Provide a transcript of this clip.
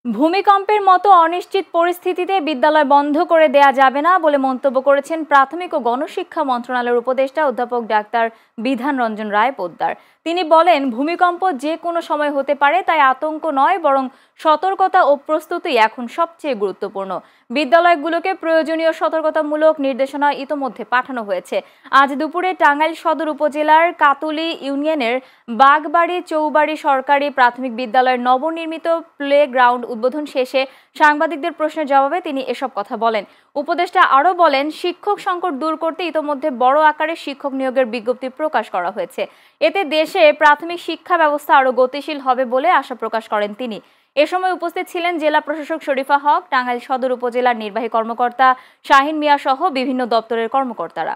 ভূমিকম্পের মতো অনিশ্চিত পরিস্থিতিতে বিদ্যালয় বন্ধ করে দেয়া যাবে না বলে মন্তব্য করেছেন প্রাথমিক ও গণশিক্ষা মন্ত্রণালয়ের উপদেষ্টা অধ্যাপক ডাক্তার বিধান রঞ্জন রায় পোদ্দার। তিনি বলেন, ভূমিকম্প যে কোনো সময় হতে পারে, তাই আতঙ্ক নয় বরং সতর্কতা ও প্রস্তুতি এখন সবচেয়ে গুরুত্বপূর্ণ। বিদ্যালয়গুলোকে প্রয়োজনীয় সতর্কতামূলক নির্দেশনা ইতোমধ্যে পাঠানো হয়েছে। আজ দুপুরে টাঙ্গাইল সদর উপজেলার কাতুলি ইউনিয়নের বাগবাড়ি চৌবাড়ি সরকারি প্রাথমিক বিদ্যালয়ের নবনির্মিত প্লে গ্রাউন্ড উদ্বোধন শেষে সাংবাদিকদের প্রশ্নের জবাবে তিনি এসব কথা বলেন। উপদেষ্টা আরও বলেন, শিক্ষক সংকট দূর করতে ইতোমধ্যে বড় আকারে শিক্ষক নিয়োগের বিজ্ঞপ্তি প্রকাশ করা হয়েছে। এতে দেশে প্রাথমিক শিক্ষা ব্যবস্থা আরও গতিশীল হবে বলে আশা প্রকাশ করেন তিনি। এ সময় উপস্থিত ছিলেন জেলা প্রশাসক শরীফা হক, টাঙ্গাইল সদর উপজেলার নির্বাহী কর্মকর্তা শাহিন মিয়া সহ বিভিন্ন দপ্তরের কর্মকর্তারা।